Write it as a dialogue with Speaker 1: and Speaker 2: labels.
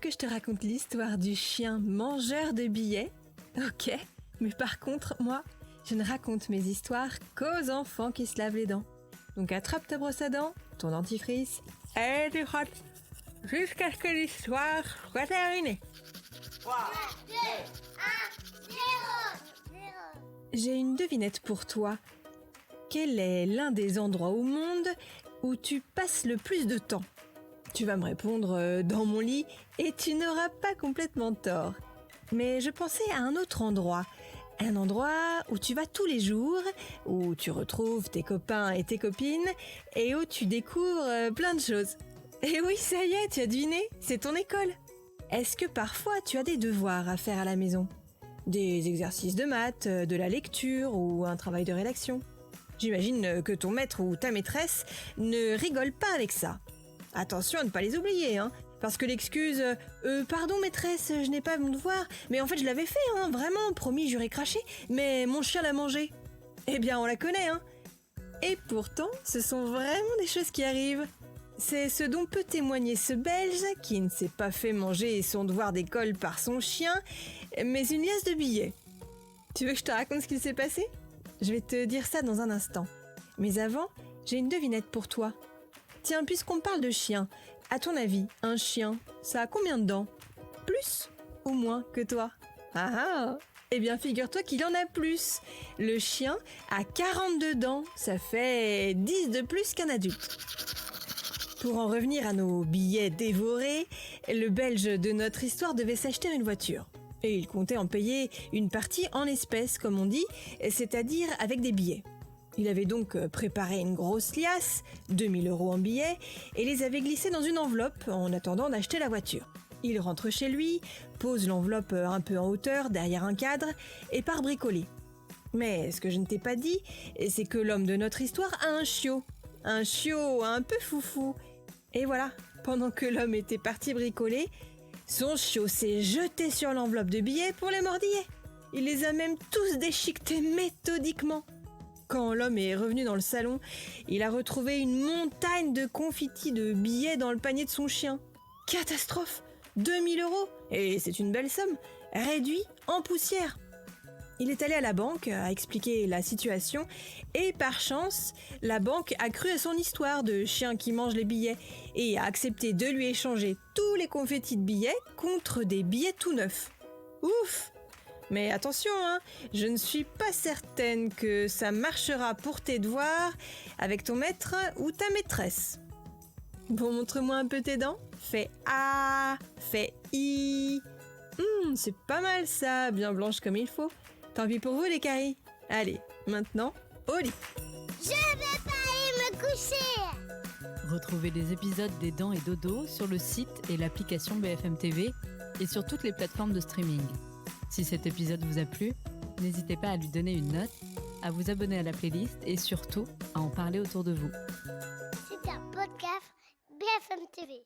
Speaker 1: que je te raconte l'histoire du chien mangeur de billets? Ok, mais par contre, moi, je ne raconte mes histoires qu'aux enfants qui se lavent les dents. Donc attrape ta brosse à dents, ton dentifrice, et tu frottes jusqu'à ce que l'histoire soit terminée.
Speaker 2: 3, 2, 1, 0.
Speaker 1: J'ai une devinette pour toi. Quel est l'un des endroits au monde où tu passes le plus de temps? Tu vas me répondre dans mon lit et tu n'auras pas complètement tort. Mais je pensais à un autre endroit. Un endroit où tu vas tous les jours, où tu retrouves tes copains et tes copines et où tu découvres plein de choses. Et oui, ça y est, tu as deviné, c'est ton école. Est-ce que parfois tu as des devoirs à faire à la maison? Des exercices de maths, de la lecture ou un travail de rédaction? J'imagine que ton maître ou ta maîtresse ne rigole pas avec ça. Attention à ne pas les oublier, hein, parce que l'excuse « Pardon maîtresse, je n'ai pas mon devoir, mais en fait je l'avais fait, hein, vraiment, promis, j'aurais craché, mais mon chien l'a mangé. » Eh bien, on la connaît, hein. Et pourtant, ce sont vraiment des choses qui arrivent. C'est ce dont peut témoigner ce Belge qui ne s'est pas fait manger son devoir d'école par son chien, mais une liasse de billets. Tu veux que je te raconte ce qu'il s'est passé? Je vais te dire ça dans un instant. Mais avant, j'ai une devinette pour toi. Tiens, puisqu'on parle de chien, à ton avis, un chien, ça a combien de dents? Plus ou moins que toi? Ah ah! Eh bien, figure-toi qu'il en a plus. Le chien a 42 dents, ça fait 10 de plus qu'un adulte. Pour en revenir à nos billets dévorés, le Belge de notre histoire devait s'acheter une voiture. Et il comptait en payer une partie en espèces, comme on dit, c'est-à-dire avec des billets. Il avait donc préparé une grosse liasse, 2000 € en billets, et les avait glissés dans une enveloppe en attendant d'acheter la voiture. Il rentre chez lui, pose l'enveloppe un peu en hauteur derrière un cadre et part bricoler. Mais ce que je ne t'ai pas dit, c'est que l'homme de notre histoire a un chiot. Un chiot un peu foufou. Et voilà, pendant que l'homme était parti bricoler, son chiot s'est jeté sur l'enveloppe de billets pour les mordiller. Il les a même tous déchiquetés méthodiquement. Quand l'homme est revenu dans le salon, il a retrouvé une montagne de confettis de billets dans le panier de son chien. Catastrophe! 2000 €! Et c'est une belle somme, réduit en poussière. Il est allé à la banque, a expliqué la situation, et par chance, la banque a cru à son histoire de chien qui mange les billets et a accepté de lui échanger tous les confettis de billets contre des billets tout neufs. Ouf! Mais attention, hein, je ne suis pas certaine que ça marchera pour tes devoirs avec ton maître ou ta maîtresse. Bon, montre-moi un peu tes dents. Fais A, fais I. C'est pas mal ça, bien blanche comme il faut. Tant pis pour vous les caries. Allez, maintenant, au lit.
Speaker 2: Je vais pas aller me coucher.
Speaker 3: Retrouvez les épisodes des Dents et Dodo sur le site et l'application BFM TV et sur toutes les plateformes de streaming. Si cet épisode vous a plu, n'hésitez pas à lui donner une note, à vous abonner à la playlist et surtout à en parler autour de vous.
Speaker 2: C'est un podcast BFM TV.